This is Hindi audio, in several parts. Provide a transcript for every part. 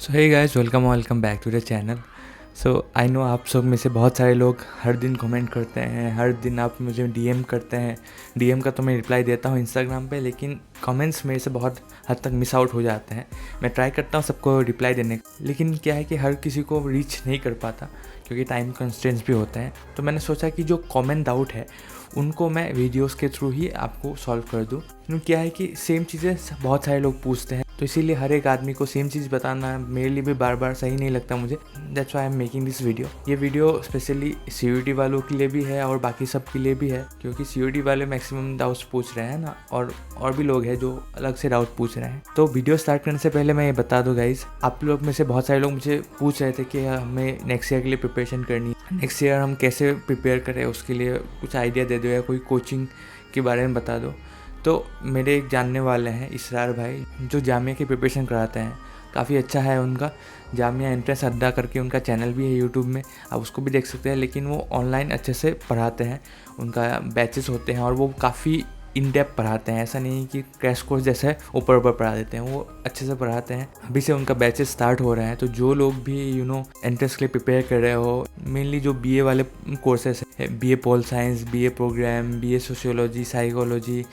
So hey guys, welcome back to the channel. So I know आप सब में से बहुत सारे लोग हर दिन कमेंट करते हैं, हर दिन आप मुझे डीएम करते हैं। डीएम का तो मैं रिप्लाई देता हूँ इंस्टाग्राम पे, लेकिन कमेंट्स मेरे से बहुत हद तक मिस आउट हो जाते हैं। मैं ट्राई करता हूँ सबको रिप्लाई देने का, लेकिन क्या है कि हर किसी को रीच नहीं कर पाता क्योंकि टाइम कंस्ट्रेंट्स भी होते हैं। तो मैंने सोचा कि जो कॉमन डाउट है उनको मैं वीडियोस के थ्रू ही आपको सॉल्व कर दूँ। क्योंकि क्या है कि सेम चीज़ें बहुत सारे लोग पूछते हैं, तो इसीलिए हर एक आदमी को सेम चीज़ बताना मेरे लिए भी बार बार सही नहीं लगता मुझे। That's why I am making this video. ये वीडियो स्पेशली सीयूईटी वालों के लिए भी है और बाकी सब के लिए भी है, क्योंकि सीयूईटी वाले मैक्सिमम डाउट्स पूछ रहे हैं ना, और भी लोग हैं जो अलग से डाउट पूछ रहे हैं। तो वीडियो स्टार्ट करने से पहले मैं ये बता दूँ गाइज, आप लोग में से बहुत सारे लोग मुझे पूछ रहे थे कि हमें नेक्स्ट ईयर के लिए प्रिपरेशन करनी है, नेक्स्ट ईयर हम कैसे प्रिपेयर करें, उसके लिए कुछ आइडिया दे दो या कोई कोचिंग के बारे में बता दो। तो मेरे एक जानने वाले हैं इसरार भाई, जो जामिया की प्रिपरेशन कराते हैं। काफ़ी अच्छा है उनका, जामिया एंट्रेंस अड्डा करके उनका चैनल भी है यूट्यूब में, आप उसको भी देख सकते हैं। लेकिन वो ऑनलाइन अच्छे से पढ़ाते हैं, उनका बैचेस होते हैं और वो काफ़ी इन डेप्थ पढ़ाते हैं। ऐसा नहीं कि क्रैश कोर्स जैसे ऊपर ऊपर पढ़ा देते हैं, वो अच्छे से पढ़ाते हैं। अभी से उनका बैचेस स्टार्ट हो रहे हैं, तो जो लोग भी एंट्रेंस के लिए प्रिपेयर कर रहे हो, मेनली जो बीए वाले कोर्सेस है, BA pol science, BA programme, BA sociology, psychology,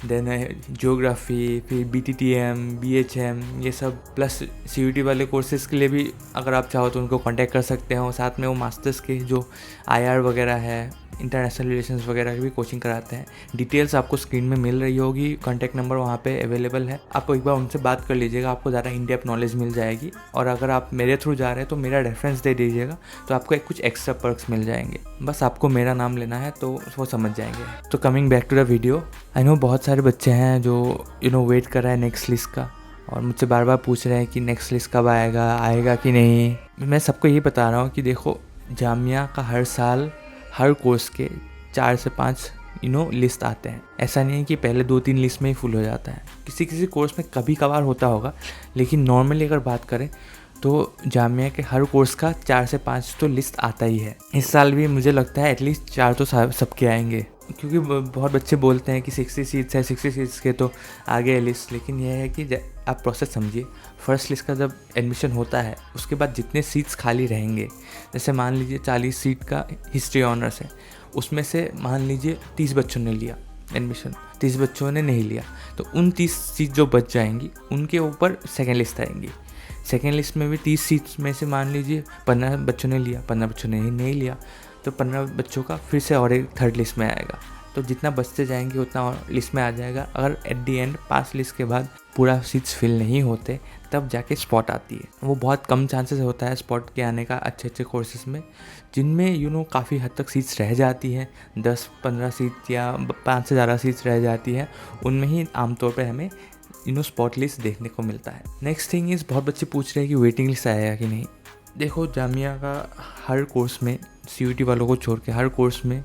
then geography, फिर BTTM, BHM, ये सब प्लस CUT वाले कोर्सेज़ के लिए भी अगर आप चाहो तो उनको कांटेक्ट कर सकते हो। साथ में वो मास्टर्स के जो IR वगैरह है, इंटरनेशनल रिलेशंस वगैरह की भी कोचिंग कराते हैं। डिटेल्स आपको स्क्रीन में मिल रही होगी, कॉन्टैक्ट नंबर वहाँ पे अवेलेबल है, आप एक बार उनसे बात कर लीजिएगा, आपको ज़्यादा इन डेप्थ नॉलेज मिल जाएगी। और अगर आप मेरे थ्रू जा रहे हैं तो मेरा रेफरेंस दे दीजिएगा, तो आपको कुछ एक्स्ट्रा पर्क्स मिल जाएंगे। बस आपको मेरा नाम लेना है तो वो समझ जाएंगे। तो coming back to the video, I know बहुत सारे बच्चे हैं जो वेट कर रहे हैं नेक्स्ट लिस्ट का, और मुझसे बार बार पूछ रहे हैं कि नेक्स्ट लिस्ट कब आएगा कि नहीं। मैं सबको यही बता रहा हूँ कि देखो, जामिया का हर साल हर कोर्स के 4 से 5 लिस्ट आते हैं। ऐसा नहीं है कि पहले 2-3 लिस्ट में ही फुल हो जाता है, किसी कोर्स में कभी कभार होता होगा, लेकिन नॉर्मली अगर बात करें तो जामिया के हर कोर्स का 4 से 5 तो लिस्ट आता ही है। इस साल भी मुझे लगता है एटलीस्ट 4 तो सबके आएंगे, क्योंकि बहुत बच्चे बोलते हैं कि 60 सीट्स है, 60 सीट्स के तो आगे है लिस्ट। लेकिन यह है कि आप प्रोसेस समझिए, फर्स्ट लिस्ट का जब एडमिशन होता है उसके बाद जितने सीट्स खाली रहेंगे, जैसे मान लीजिए 40 सीट का हिस्ट्री ऑनर्स है, उसमें से मान लीजिए 30 बच्चों ने लिया एडमिशन, 30 बच्चों ने नहीं लिया, तो उन 30 सीट जो बच जाएंगी उनके ऊपर सेकेंड लिस्ट आएंगी। सेकेंड लिस्ट में भी 30 सीट्स में से मान लीजिए 15 बच्चों ने लिया, 15 बच्चों ने नहीं लिया, तो 15 बच्चों का फिर से और एक थर्ड लिस्ट में आएगा। तो जितना बचते जाएंगे उतना और लिस्ट में आ जाएगा। अगर एट दी एंड 5 लिस्ट के बाद पूरा सीट्स फिल नहीं होते, तब जाके स्पॉट आती है। वो बहुत कम चांसेस होता है स्पॉट के आने का अच्छे कोर्सेज में, जिनमें काफ़ी हद तक सीट्स रह जाती हैं, 10-15 सीट या 5 से ज़्यादा सीट्स रह जाती हैं। उनमें ही आमतौर पर हमें स्पॉट लिस्ट देखने को मिलता है। नेक्स्ट थिंग इज़, बहुत बच्चे पूछ रहे हैं कि वेटिंग लिस्ट आएगा कि नहीं। देखो, जामिया का हर कोर्स में, CUT वालों को छोड़ के हर कोर्स में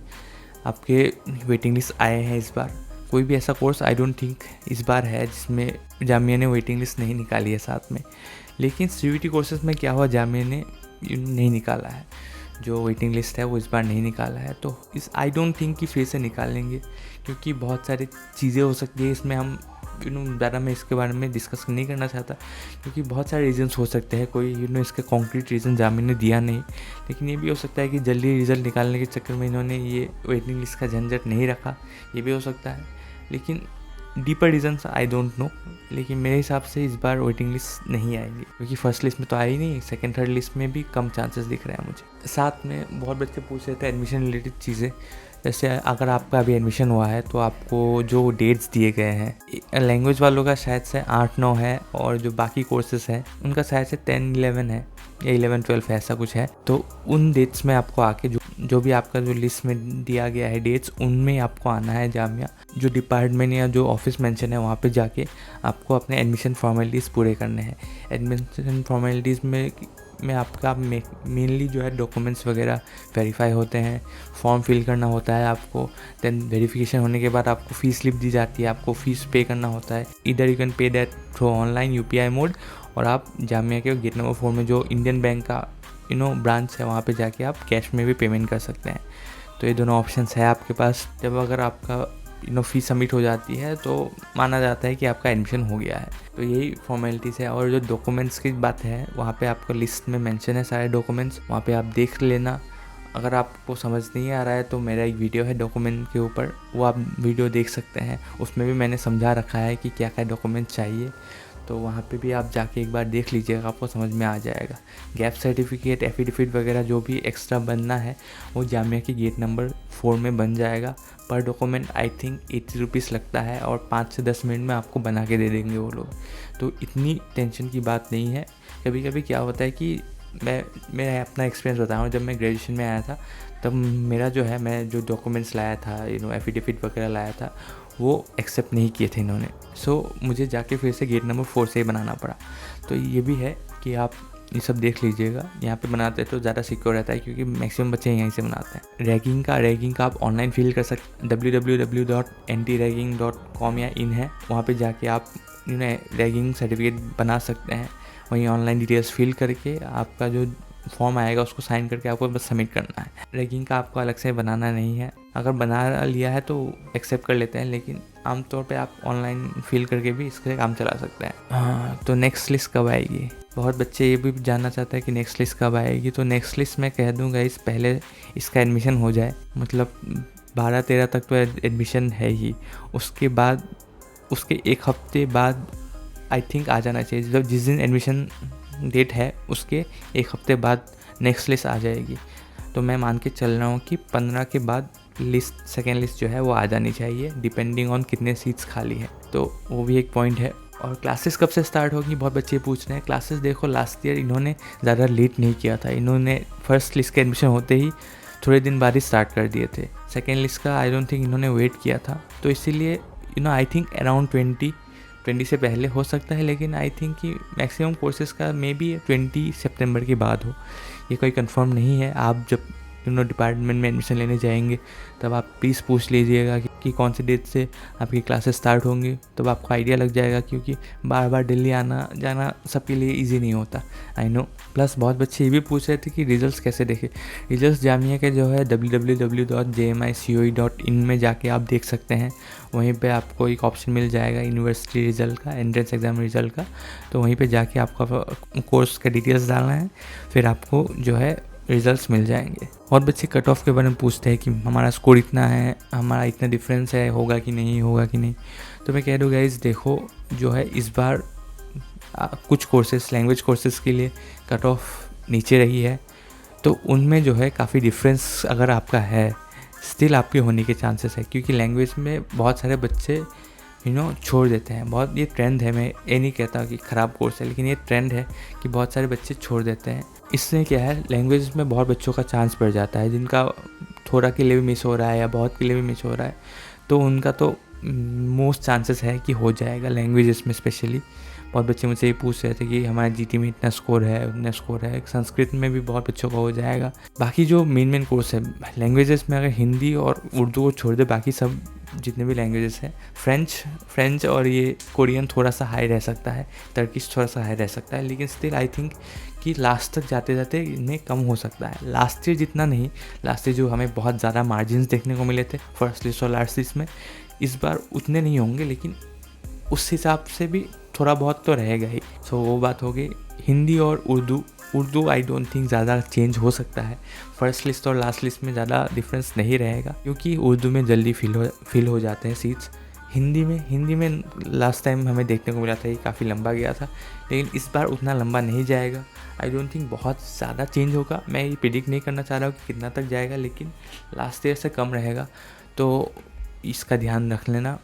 आपके वेटिंग लिस्ट आए हैं इस बार। कोई भी ऐसा कोर्स आई डोंट थिंक इस बार है जिसमें जामिया ने वेटिंग लिस्ट नहीं निकाली है साथ में। लेकिन CUT कोर्सेज में क्या हुआ, जामिया ने नहीं निकाला है, जो वेटिंग लिस्ट है वो इस बार नहीं निकाला है। तो इस आई डोंट थिंक कि फिर से निकालेंगे, क्योंकि बहुत सारी चीज़ें हो सकती है इसमें। हम ज़्यादा मैं इसके बारे में डिस्कस नहीं करना चाहता, क्योंकि बहुत सारे रीजंस हो सकते हैं। कोई इसका कॉन्क्रीट रीज़न जामिया ने दिया नहीं, लेकिन ये भी हो सकता है कि जल्दी रिजल्ट निकालने के चक्कर में इन्होंने ये वेटिंग लिस्ट का झंझट नहीं रखा, ये भी हो सकता है। लेकिन deeper reasons I don't know, लेकिन मेरे हिसाब से इस बार वेटिंग लिस्ट नहीं आएंगी, क्योंकि फर्स्ट लिस्ट में तो आई नहीं, सेकंड थर्ड लिस्ट में भी कम चांसेस दिख रहे हैं मुझे। साथ में बहुत बच्चे पूछ रहे थे एडमिशन रिलेटेड चीज़ें, जैसे अगर आपका अभी एडमिशन हुआ है तो आपको जो डेट्स दिए गए हैं, लैंग्वेज वालों का शायद से 8-9 है, और जो बाकी कोर्सेस हैं उनका शायद से 10-11 है या 11-12 है, ऐसा कुछ है। तो उन डेट्स में आपको आके जो भी आपका जो लिस्ट में दिया गया है डेट्स, उनमें आपको आना है जामिया। जो डिपार्टमेंट या जो ऑफिस मेंशन है वहाँ पे जाके आपको अपने एडमिशन फॉर्मेलिटीज़ पूरे करने हैं। एडमिशन फॉर्मेलिटीज़ में आपका मेनली जो है डॉक्यूमेंट्स वगैरह वेरीफाई होते हैं, फॉर्म फिल करना होता है आपको, देन वेरिफिकेशन होने के बाद आपको फ़ीस स्लिप दी जाती है, आपको फ़ीस पे करना होता है। इधर you can pay that through online UPI mode, और आप जामिया के गेट नंबर 4 में जो इंडियन बैंक का ब्रांच है वहाँ पे जाके आप कैश में भी पेमेंट कर सकते हैं। तो ये दोनों ऑप्शंस है आपके पास। जब अगर आपका फ़ीस सबमिट हो जाती है तो माना जाता है कि आपका एडमिशन हो गया है। तो यही फॉर्मेलिटीज़ है। और जो डॉक्यूमेंट्स की बात है, वहाँ पे आपको लिस्ट में मेंशन है सारे डॉक्यूमेंट्स, वहाँ पे आप देख लेना। अगर आपको समझ नहीं आ रहा है तो मेरा एक वीडियो है डॉक्यूमेंट के ऊपर, वो आप वीडियो देख सकते हैं। उसमें भी मैंने समझा रखा है कि क्या क्या डॉक्यूमेंट चाहिए, तो वहाँ पे भी आप जाके एक बार देख लीजिएगा, आपको समझ में आ जाएगा। गैप सर्टिफिकेट, एफिडेविट वगैरह जो भी एक्स्ट्रा बनना है वो जामिया की गेट नंबर 4 में बन जाएगा। पर डॉक्यूमेंट आई थिंक 80 रुपीज़ लगता है और 5 से 10 मिनट में आपको बना के दे देंगे वो लोग। तो इतनी टेंशन की बात नहीं है। कभी कभी क्या होता है कि मैं अपना एक्सपीरियंस बता रहा हूँ। जब मैं ग्रेजुएशन में आया था तब मेरा जो है, मैं जो डॉक्यूमेंट्स लाया था, एफिडेविट वगैरह लाया था, वो एक्सेप्ट नहीं किए थे इन्होंने। सो मुझे जाके फिर से गेट नंबर 4 से ही बनाना पड़ा। तो ये भी है कि आप ये सब देख लीजिएगा। यहाँ पे बनाते हैं तो ज़्यादा सिक्योर रहता है, क्योंकि मैक्सिमम बच्चे यहीं से बनाते हैं। रैगिंग का आप ऑनलाइन फिल कर सकते, www.antiragging.com या इन है, वहाँ पे जाके आप रैगिंग सर्टिफिकेट बना सकते हैं। वहीं ऑनलाइन डिटेल्स फिल करके आपका जो फॉर्म आएगा उसको साइन करके आपको बस सबमिट करना है। रैगिंग का आपको अलग से बनाना नहीं है। अगर बना लिया है तो एक्सेप्ट कर लेते हैं, लेकिन आमतौर पे आप ऑनलाइन फिल करके भी इसके काम चला सकते हैं। हाँ, तो नेक्स्ट लिस्ट कब आएगी? बहुत बच्चे ये भी जानना चाहते हैं कि नेक्स्ट लिस्ट कब आएगी। तो नेक्स्ट लिस्ट मैं कह दूँगा इस पहले इसका एडमिशन हो जाए, मतलब 12-13 तक तो एडमिशन है ही। उसके बाद उसके एक हफ्ते बाद आई थिंक आ जाना चाहिए। जब जिस दिन एडमिशन डेट है उसके एक हफ्ते बाद नेक्स्ट लिस्ट आ जाएगी। तो मैं मान के चल रहा हूँ कि 15 के बाद लिस्ट, सेकेंड लिस्ट जो है वो आ जानी चाहिए, डिपेंडिंग ऑन कितने सीट्स खाली हैं। तो वो भी एक पॉइंट है। और क्लासेस कब से स्टार्ट होगी, बहुत बच्चे पूछ रहे हैं। क्लासेस देखो, लास्ट ईयर इन्होंने ज़्यादा लेट नहीं किया था। इन्होंने फर्स्ट लिस्ट के एडमिशन होते ही थोड़े दिन बाद ही स्टार्ट कर दिए थे। सेकेंड लिस्ट का आई डोंट थिंक इन्होंने वेट किया था। तो इसीलिए आई थिंक अराउंड 20 से पहले हो सकता है, लेकिन आई थिंक कि मैक्सिमम कोर्सेज़ का मे बी 20 सितंबर के बाद हो। ये कोई कंफर्म नहीं है। आप जब डिपार्टमेंट में एडमिशन लेने जाएंगे तब आप प्लीज़ पूछ लीजिएगा कि कौन सी डेट से आपकी क्लासेस स्टार्ट होंगी, तब आपको आइडिया लग जाएगा। क्योंकि बार बार दिल्ली आना जाना सबके लिए इजी नहीं होता, आई नो। प्लस बहुत बच्चे ये भी पूछ रहे थे कि रिजल्ट्स कैसे देखें। रिजल्ट्स जामिया के जो है www.jmicoe.in में जाके आप देख सकते हैं। वहीं पे आपको एक ऑप्शन मिल जाएगा यूनिवर्सिटी रिजल्ट का, एंट्रेंस एग्ज़ाम रिजल्ट का। तो वहीं पे जाके आपका कोर्स का डिटेल्स डालना है, फिर आपको जो है रिजल्ट्स मिल जाएंगे। और बच्चे कट ऑफ के बारे में पूछते हैं कि हमारा स्कोर इतना है, हमारा इतना डिफरेंस है, होगा कि नहीं। तो मैं कह दूँ गाइस, देखो जो है इस बार कुछ कोर्सेज, लैंग्वेज कोर्सेज के लिए कट ऑफ नीचे रही है। तो उनमें जो है काफ़ी डिफरेंस अगर आपका है, स्टिल आपके होने के चांसेस है। क्योंकि लैंग्वेज में बहुत सारे बच्चे छोड़ देते हैं। बहुत ये ट्रेंड है, मैं ये नहीं कहता कि ख़राब कोर्स है, लेकिन ये ट्रेंड है कि बहुत सारे बच्चे छोड़ देते हैं। इससे क्या है, लैंग्वेज में बहुत बच्चों का चांस बढ़ जाता है, जिनका थोड़ा के लिए भी मिस हो रहा है या बहुत के लिए भी मिस हो रहा है, तो उनका तो मोस्ट चांसेस है कि हो जाएगा लैंग्वेजेस में। स्पेशली बहुत बच्चे मुझसे ये पूछ रहे थे कि हमारे जीटी में इतना स्कोर है, उतना स्कोर है। संस्कृत में भी बहुत बच्चों का हो जाएगा। बाकी जो मेन कोर्स है लैंग्वेजेस में, अगर हिंदी और उर्दू को छोड़ दे, बाकी सब जितने भी लैंग्वेजेस हैं, फ्रेंच और ये कोरियन थोड़ा सा हाई रह सकता है, टर्किश थोड़ा सा हाई रह सकता है, लेकिन स्टिल आई थिंक कि लास्ट तक जाते जाते इनमें कम हो सकता है। लास्ट ईयर जितना नहीं, लास्ट ईयर जो हमें बहुत ज़्यादा मार्जिन्स देखने को मिले थे फर्स्ट लिस्ट और लास्ट लिस्ट में, इस बार उतने नहीं होंगे, लेकिन उस हिसाब से भी थोड़ा बहुत तो रहेगा ही। सो वो बात हो गई। हिंदी और उर्दू आई डोंट थिंक ज़्यादा चेंज हो सकता है। फर्स्ट लिस्ट और लास्ट लिस्ट में ज़्यादा डिफरेंस नहीं रहेगा, क्योंकि उर्दू में जल्दी फिल हो जाते हैं सीट्स। हिंदी में लास्ट टाइम हमें देखने को मिला था, ये काफ़ी लंबा गया था, लेकिन इस बार उतना लंबा नहीं जाएगा। आई डोंट थिंक बहुत ज़्यादा चेंज होगा। मैं ये प्रेडिक्ट नहीं करना चाह रहा हूँ कि कितना तक जाएगा, लेकिन लास्ट ईयर से कम रहेगा। तो इसका ध्यान रख लेना।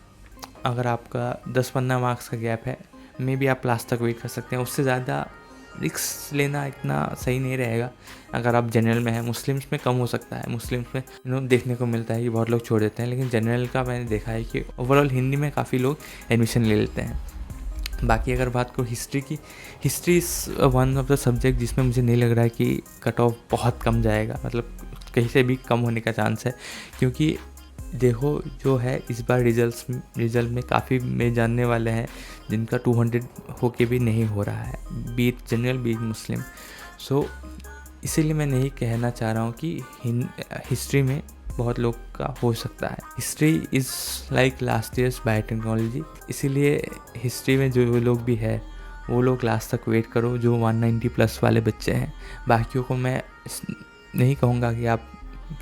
अगर आपका 10-15 मार्क्स का गैप है, मे बी आप लास्ट तक वेट कर सकते हैं। उससे ज़्यादा रिस्क लेना इतना सही नहीं रहेगा। अगर आप जनरल में हैं, मुस्लिम्स में कम हो सकता है। मुस्लिम्स में देखने को मिलता है कि बहुत लोग छोड़ देते हैं, लेकिन जनरल का मैंने देखा है कि ओवरऑल हिंदी में काफ़ी लोग एडमिशन ले लेते हैं। बाकी अगर बात करूँ हिस्ट्री की, history is one of the subject जिसमें मुझे नहीं लग रहा है कि कट ऑफ बहुत कम जाएगा, मतलब कहीं से भी कम होने का चांस है। क्योंकि देखो जो है इस बार रिजल्ट में काफ़ी मेरे जानने वाले हैं जिनका 200 होके भी नहीं हो रहा है, बीट जनरल बीट मुस्लिम। सो इसीलिए मैं नहीं कहना चाह रहा हूँ कि हिस्ट्री में बहुत लोग का हो सकता है। History is like last years biotechnology, इसीलिए हिस्ट्री में जो लोग भी है वो लोग लास्ट तक वेट करो, जो 190 प्लस वाले बच्चे हैं। बाकियों को मैं नहीं कहूँगा कि आप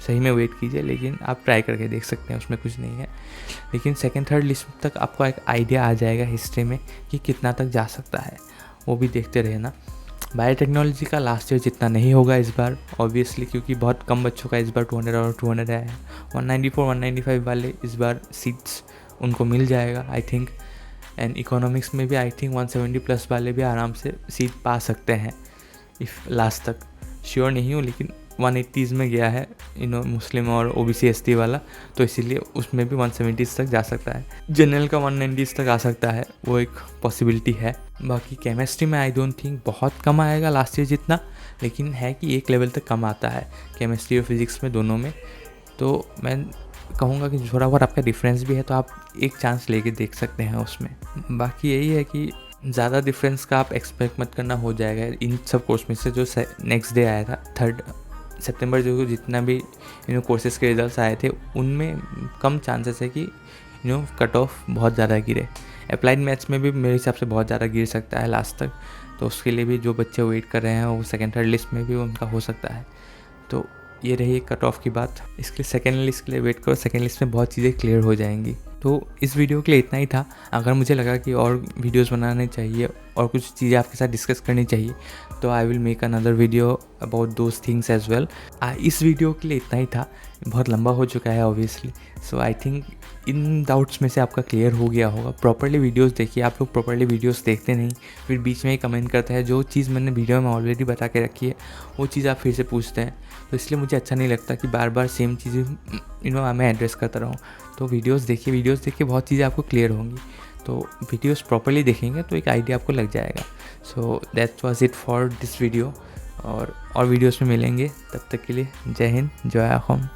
सही में वेट कीजिए, लेकिन आप ट्राई करके देख सकते हैं, उसमें कुछ नहीं है। लेकिन सेकंड थर्ड लिस्ट तक आपको एक आइडिया आ जाएगा हिस्ट्री में कि कितना तक जा सकता है, वो भी देखते रहना। बायोटेक्नोलॉजी का लास्ट ईयर जितना नहीं होगा इस बार ऑब्वियसली, क्योंकि बहुत कम बच्चों का इस बार 200 और 200 आया है। 194 195 वाले इस बार सीट्स उनको मिल जाएगा आई थिंक। एंड इकोनॉमिक्स में भी आई थिंक 170 प्लस वाले भी आराम से सीट पा सकते हैं इफ़ लास्ट तक, श्योर नहीं हूँ, लेकिन 180s में गया है मुस्लिम और OBC ST वाला, तो इसीलिए उसमें भी 170s तक जा सकता है। जनरल का 190s तक आ सकता है, वो एक पॉसिबिलिटी है। बाकी केमिस्ट्री में आई डोंट थिंक बहुत कम आएगा लास्ट ईयर जितना, लेकिन है कि एक लेवल तक कम आता है केमिस्ट्री और फिज़िक्स में, दोनों में। तो मैं कहूँगा कि थोड़ा बहुत आपका डिफरेंस भी है, तो आप एक चांस लेके देख सकते हैं उसमें। बाकी यही है कि ज़्यादा डिफरेंस का आप एक्सपेक्ट मत करना, हो जाएगा इन सब कोर्स में से। जो नेक्स्ट डे आया था 3 सितंबर, जो जितना भी कोर्सेज़ के रिजल्ट्स आए थे, उनमें कम चांसेस है कि कट ऑफ बहुत ज़्यादा गिरे। अप्लाइड मैथ्स में भी मेरे हिसाब से बहुत ज़्यादा गिर सकता है लास्ट तक, तो उसके लिए भी जो बच्चे वेट कर रहे हैं वो सेकेंड थर्ड लिस्ट में भी उनका हो सकता है। तो ये रही कट ऑफ की बात। इसके लिए सेकेंड लिस्ट के लिए वेट करो, सेकेंड लिस्ट में बहुत चीज़ें क्लियर हो जाएंगी। तो इस वीडियो के लिए इतना ही था। अगर मुझे लगा कि और वीडियोस बनाने चाहिए और कुछ चीज़ें आपके साथ डिस्कस करनी चाहिए, तो I will make another video about those things as well. इस वीडियो के लिए इतना ही था, बहुत लंबा हो चुका है obviously. So I think in doubts में से आपका क्लियर हो गया होगा। प्रॉपर्ली वीडियोस देखिए, आप लोग प्रॉपर्ली वीडियोस देखते नहीं, फिर बीच में ही कमेंट करते हैं। जो चीज़ मैंने वीडियो में ऑलरेडी बता के रखी है वो चीज़ आप फिर से पूछते हैं, तो इसलिए मुझे अच्छा नहीं लगता कि बार बार सेम चीज़ें मैं एड्रेस करता रहूँ। तो वीडियोस देखिए, वीडियोस देख के बहुत चीज़ें आपको क्लियर होंगी। तो वीडियोस प्रॉपर्ली देखेंगे तो एक आइडिया आपको लग जाएगा। So that was it for this video, और वीडियोस में मिलेंगे। तब तक के लिए जय हिंद, जय असम।